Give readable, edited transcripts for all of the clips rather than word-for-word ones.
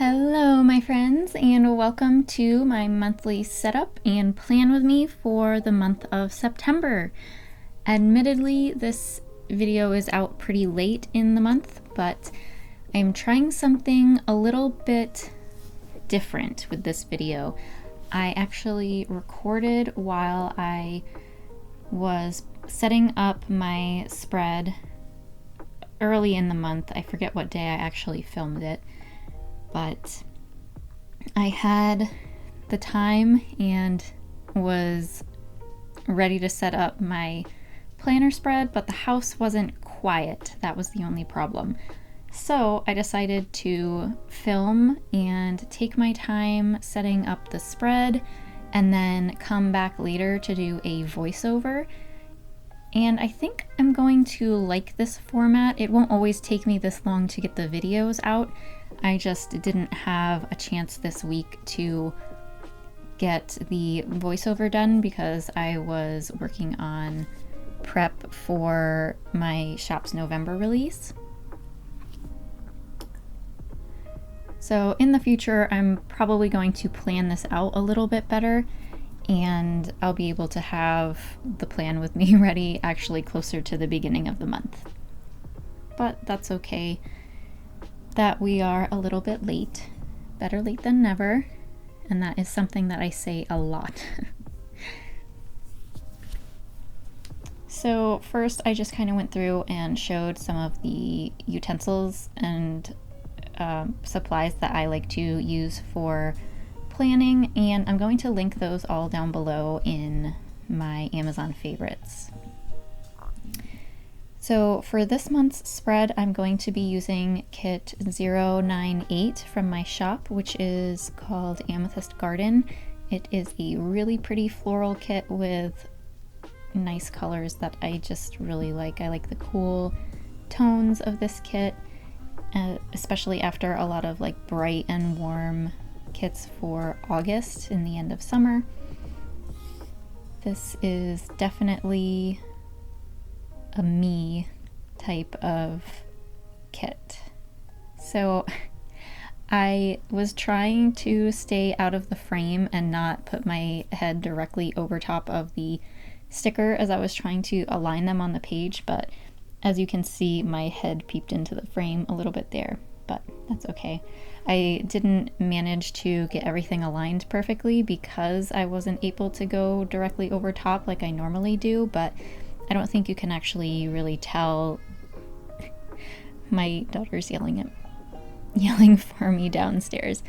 Hello my friends, and welcome to my monthly setup and plan with me for the month of September. Admittedly, this video is out pretty late in the month, but I'm trying something a little bit different with this video. I actually recorded while I was setting up my spread early in the month. I forget what day I actually filmed it, but I had the time and was ready to set up my planner spread, but the house wasn't quiet. That was the only problem. So I decided to film and take my time setting up the spread and then come back later to do a voiceover. And I think I'm going to like this format. It won't always take me this long to get the videos out. I just didn't have a chance this week to get the voiceover done because I was working on prep for my shop's November release. So in the future, I'm probably going to plan this out a little bit better, and I'll be able to have the plan with me ready actually closer to the beginning of the month. But that's okay that we are a little bit late. Better late than never, and that is something that I say a lot. So first I just kind of went through and showed some of the utensils and supplies that I like to use for planning, and I'm going to link those all down below in my Amazon favorites. So for this month's spread, I'm going to be using kit 098 from my shop, which is called Amethyst Garden. It is a really pretty floral kit with nice colors that I just really like. I like the cool tones of this kit, especially after a lot of like bright and warm kits for August in the end of summer. This is definitely a me type of kit. So I was trying to stay out of the frame and not put my head directly over top of the sticker as I was trying to align them on the page, but as you can see, my head peeped into the frame a little bit there, but that's okay. I didn't manage to get everything aligned perfectly because I wasn't able to go directly over top like I normally do, but I don't think you can actually really tell. My daughter's yelling for me downstairs.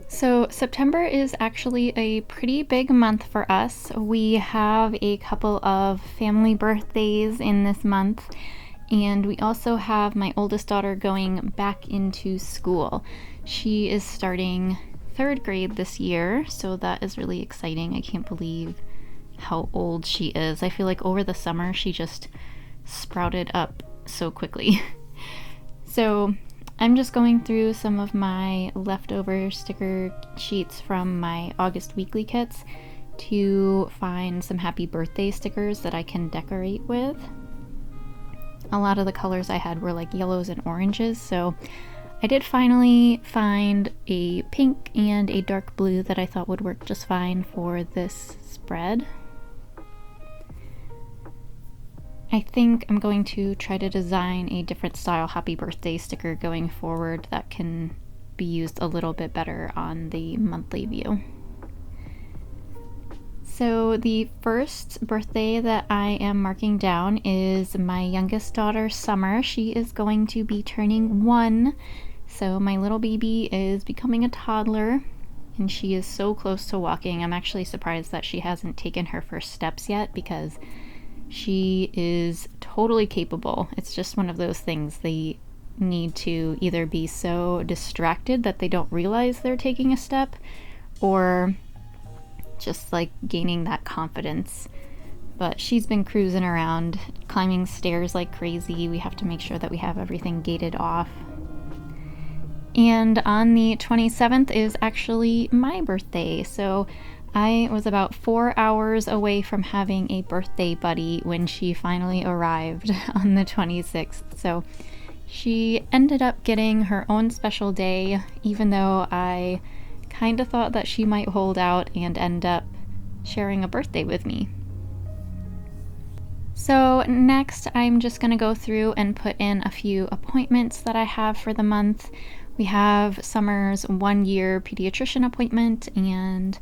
So September is actually a pretty big month for us. We have a couple of family birthdays in this month, and we also have my oldest daughter going back into school. She is starting 3rd grade this year, so that is really exciting. I can't believe how old she is. I feel like over the summer she just sprouted up so quickly. So I'm just going through some of my leftover sticker sheets from my August weekly kits to find some happy birthday stickers that I can decorate with. A lot of the colors I had were like yellows and oranges, so I did finally find a pink and a dark blue that I thought would work just fine for this spread. I think I'm going to try to design a different style happy birthday sticker going forward that can be used a little bit better on the monthly view. So the first birthday that I am marking down is my youngest daughter, Summer. She is going to be turning 1. So my little baby is becoming a toddler, and she is so close to walking. I'm actually surprised that she hasn't taken her first steps yet because she is totally capable. It's just one of those things. They need to either be so distracted that they don't realize they're taking a step, or just like gaining that confidence. But she's been cruising around, climbing stairs like crazy. We have to make sure that we have everything gated off. And on the 27th is actually my birthday, so I was about 4 hours away from having a birthday buddy when she finally arrived on the 26th. So She ended up getting her own special day, even though I kind of thought that she might hold out and end up sharing a birthday with me. So next, I'm just going to go through and put in a few appointments that I have for the month. We have Summer's 1-year pediatrician appointment, and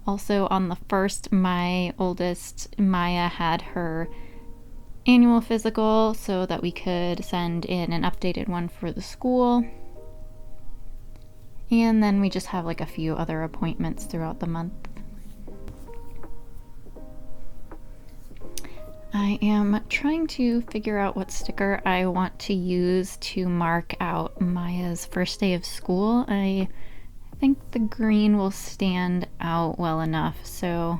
also on the 1st, my oldest, Maya, had her annual physical so that we could send in an updated one for the school. And then we just have like a few other appointments throughout the month. I am trying to figure out what sticker I want to use to mark out Maya's first day of school. I think the green will stand out well enough, so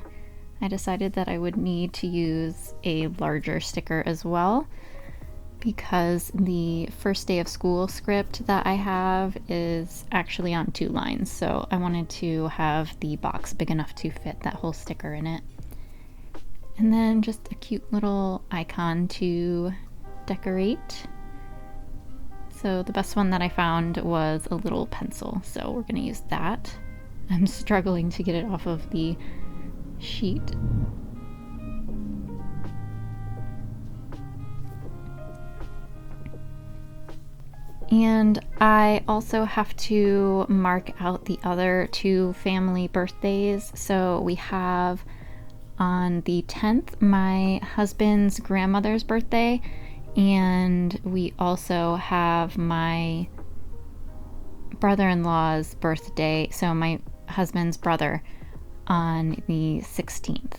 I decided that I would need to use a larger sticker as well, because the first day of school script that I have is actually on 2 lines, so I wanted to have the box big enough to fit that whole sticker in it. And then just a cute little icon to decorate. So the best one that I found was a little pencil, so we're gonna use that. I'm struggling to get it off of the sheet. And I also have to mark out the other 2 family birthdays. So we have on the 10th, my husband's grandmother's birthday, and we also have my brother-in-law's birthday, so my husband's brother, on the 16th.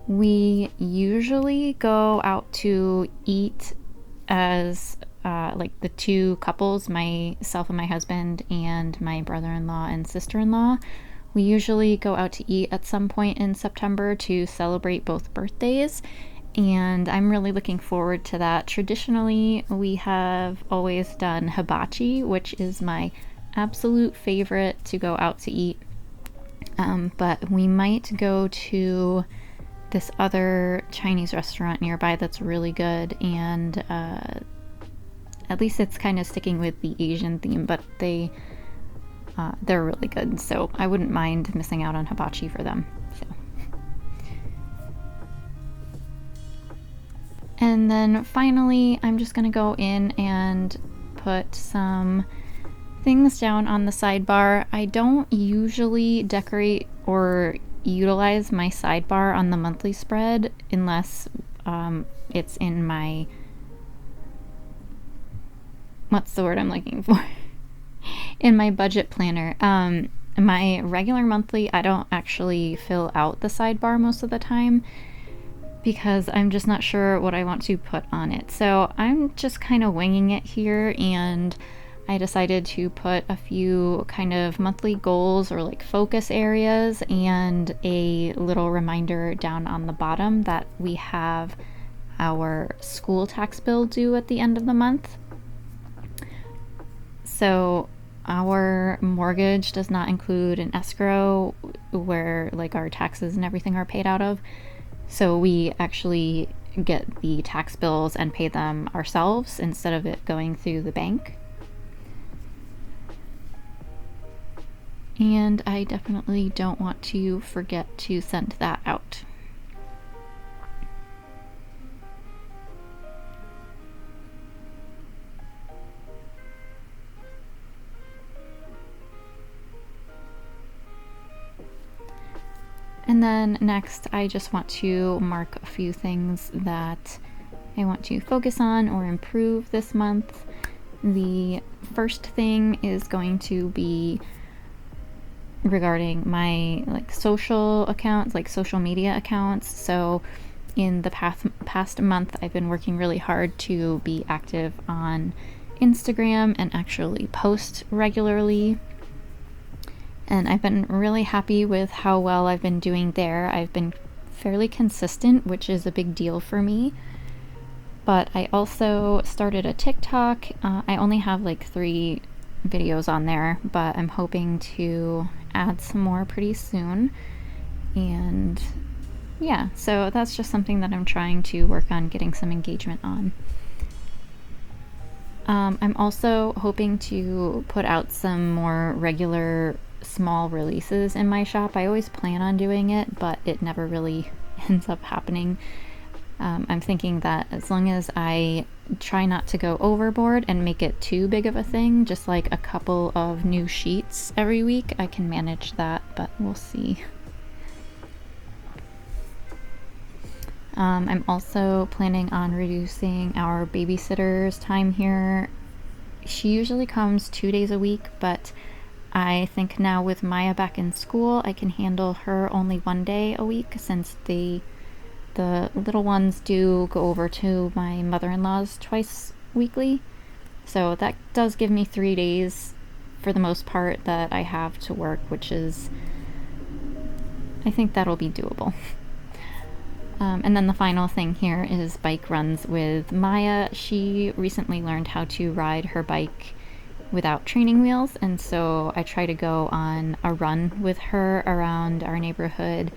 We usually go out to eat as like the 2 couples, myself and my husband, and my brother-in-law and sister-in-law. We usually go out to eat at some point in September to celebrate both birthdays, and I'm really looking forward to that. Traditionally, we have always done hibachi, which is my absolute favorite to go out to eat. But we might go to this other Chinese restaurant nearby that's really good, and at least it's kind of sticking with the Asian theme, but they're really good, so I wouldn't mind missing out on hibachi for them. So. And then finally, I'm just gonna go in and put some things down on the sidebar. I don't usually decorate or utilize my sidebar on the monthly spread unless it's in my, what's the word I'm looking for? In my budget planner. My regular monthly, I don't actually fill out the sidebar most of the time because I'm just not sure what I want to put on it. So I'm just kind of winging it here, and I decided to put a few kind of monthly goals or like focus areas and a little reminder down on the bottom that we have our school tax bill due at the end of the month. So our mortgage does not include an escrow where like our taxes and everything are paid out of. So we actually get the tax bills and pay them ourselves instead of it going through the bank. And I definitely don't want to forget to send that out. And then next, I just want to mark a few things that I want to focus on or improve this month. The first thing is going to be regarding my like social accounts, like social media accounts. So in the past month, I've been working really hard to be active on Instagram and actually post regularly. And I've been really happy with how well I've been doing there. I've been fairly consistent, which is a big deal for me. But I also started a TikTok. I only have like 3 videos on there, but I'm hoping to add some more pretty soon. And yeah, so that's just something that I'm trying to work on getting some engagement on. I'm also hoping to put out some more regular small releases in my shop. I always plan on doing it, but it never really ends up happening. I'm thinking that as long as I try not to go overboard and make it too big of a thing, just like a couple of new sheets every week, I can manage that, but we'll see. I'm also planning on reducing our babysitter's time here. She usually comes 2 days a week, but I think now with Maya back in school, I can handle her only 1 day a week, since the little ones do go over to my mother-in-law's twice weekly. So that does give me 3 days for the most part that I have to work, which is, I think that'll be doable. And then the final thing here is bike runs with Maya. She recently learned how to ride her bike without training wheels, and so I try to go on a run with her around our neighborhood,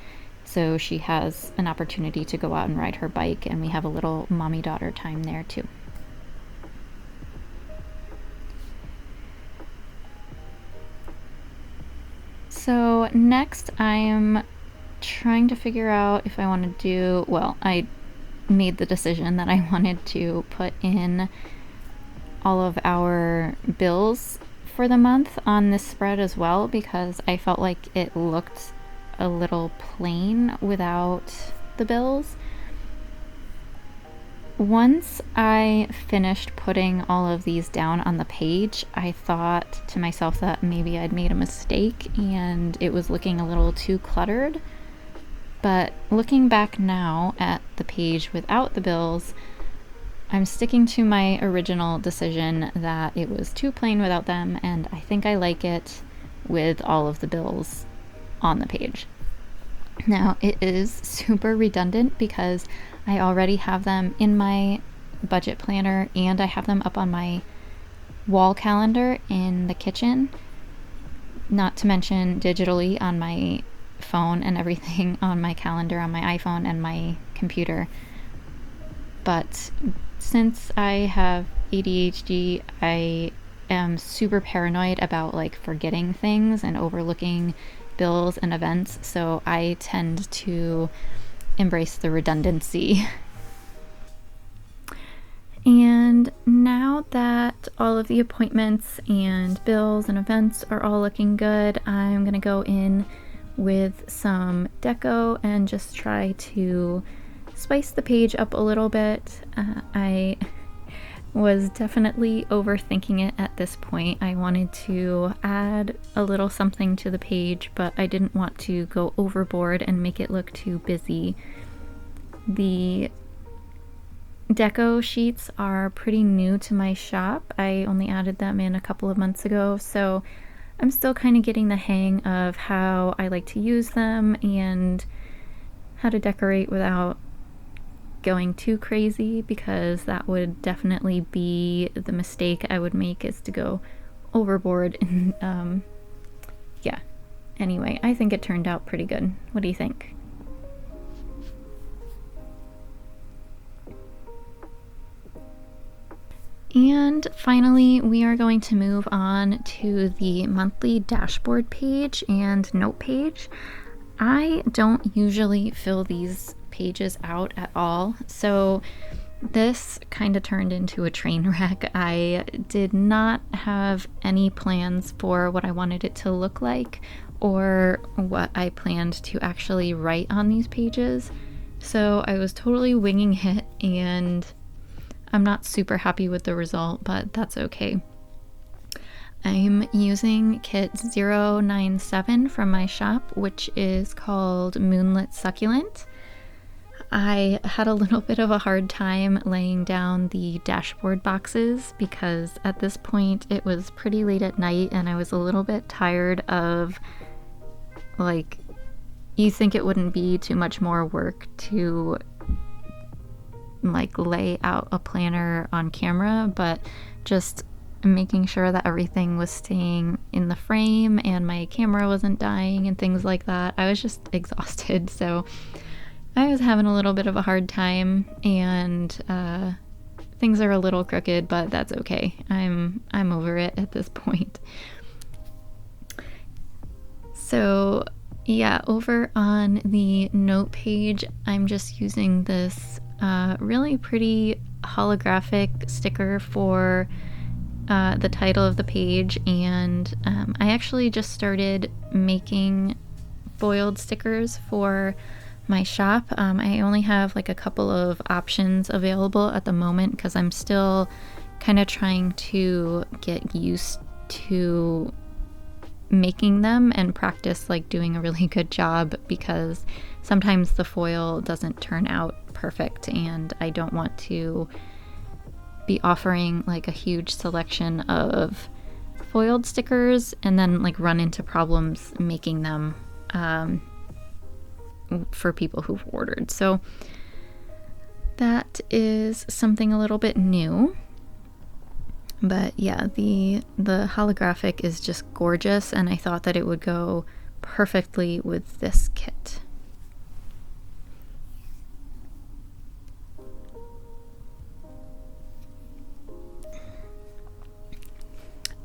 so she has an opportunity to go out and ride her bike, and we have a little mommy-daughter time there too. So next I'm trying to figure out if I want to do, well, I made the decision that I wanted to put in all of our bills for the month on this spread as well, because I felt like it looked a little plain without the bills. Once I finished putting all of these down on the page, I thought to myself that maybe I'd made a mistake and it was looking a little too cluttered. But looking back now at the page without the bills, I'm sticking to my original decision that it was too plain without them, and I think I like it with all of the bills on the page. Now, it is super redundant because I already have them in my budget planner and I have them up on my wall calendar in the kitchen, not to mention digitally on my phone and everything on my calendar on my iPhone and my computer. But since I have ADHD, I am super paranoid about like forgetting things and overlooking bills and events, so I tend to embrace the redundancy. And now that all of the appointments and bills and events are all looking good, I'm gonna go in with some deco and just try to spice the page up a little bit. I was definitely overthinking it at this point. I wanted to add a little something to the page, but I didn't want to go overboard and make it look too busy. The deco sheets are pretty new to my shop. I only added them in a couple of months ago, so I'm still kind of getting the hang of how I like to use them and how to decorate without going too crazy, because that would definitely be the mistake I would make, is to go overboard. And yeah, anyway, I think it turned out pretty good. What do you think? And finally, we are going to move on to the monthly dashboard page and note page. I don't usually fill these pages out at all, so this kind of turned into a train wreck. I did not have any plans for what I wanted it to look like or what I planned to actually write on these pages, so I was totally winging it, and I'm not super happy with the result, but that's okay. I'm using kit 097 from my shop, which is called Moonlit Succulent. I had a little bit of a hard time laying down the dashboard boxes because at this point it was pretty late at night and I was a little bit tired of, like, you think it wouldn't be too much more work to like lay out a planner on camera, but just making sure that everything was staying in the frame and my camera wasn't dying and things like that. I was just exhausted, so I was having a little bit of a hard time, and things are a little crooked, but that's okay. I'm over it at this point. So yeah, over on the note page, I'm just using this really pretty holographic sticker for the title of the page, and I actually just started making foiled stickers for my shop. I only have like a couple of options available at the moment because I'm still kind of trying to get used to making them and practice like doing a really good job, because sometimes the foil doesn't turn out perfect and I don't want to be offering like a huge selection of foiled stickers and then like run into problems making them for people who've ordered. So that is something a little bit new. But yeah, the holographic is just gorgeous, and I thought that it would go perfectly with this kit.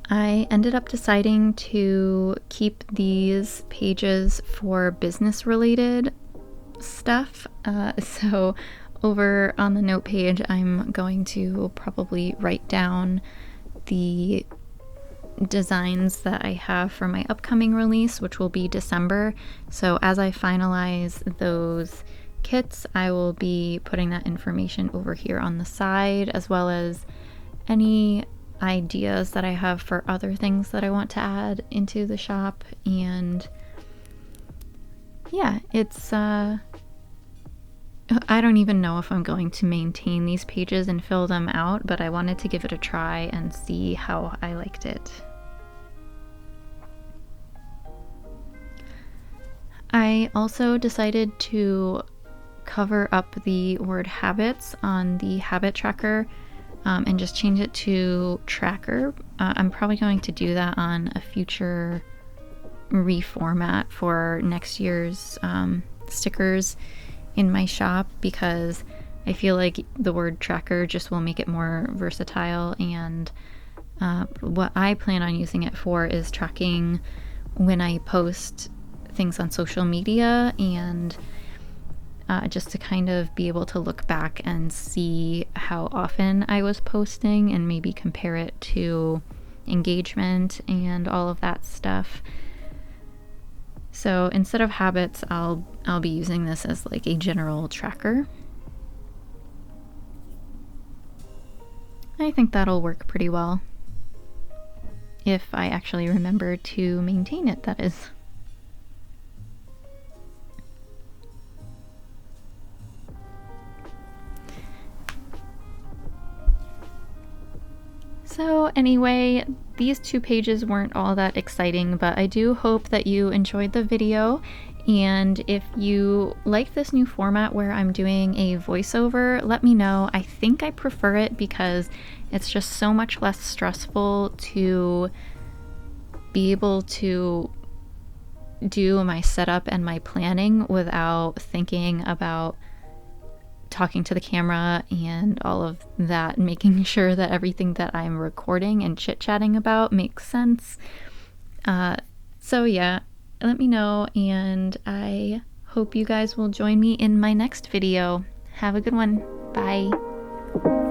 I ended up deciding to keep these pages for business related stuff. So over on the note page, I'm going to probably write down the designs that I have for my upcoming release, which will be December. So as I finalize those kits, I will be putting that information over here on the side, as well as any ideas that I have for other things that I want to add into the shop. And yeah, it's I don't even know if I'm going to maintain these pages and fill them out, but I wanted to give it a try and see how I liked it. I also decided to cover up the word habits on the habit tracker and just change it to tracker. I'm probably going to do that on a future reformat for next year's stickers in my shop, because I feel like the word tracker just will make it more versatile, and what I plan on using it for is tracking when I post things on social media, and just to kind of be able to look back and see how often I was posting and maybe compare it to engagement and all of that stuff. So instead of habits, I'll be using this as like a general tracker. I think that'll work pretty well. If I actually remember to maintain it, that is. So anyway, these two pages weren't all that exciting, but I do hope that you enjoyed the video. And if you like this new format where I'm doing a voiceover, let me know. I think I prefer it because it's just so much less stressful to be able to do my setup and my planning without thinking about talking to the camera and all of that, making sure that everything that I'm recording and chit-chatting about makes sense. So yeah, let me know, and I hope you guys will join me in my next video. Have a good one. Bye.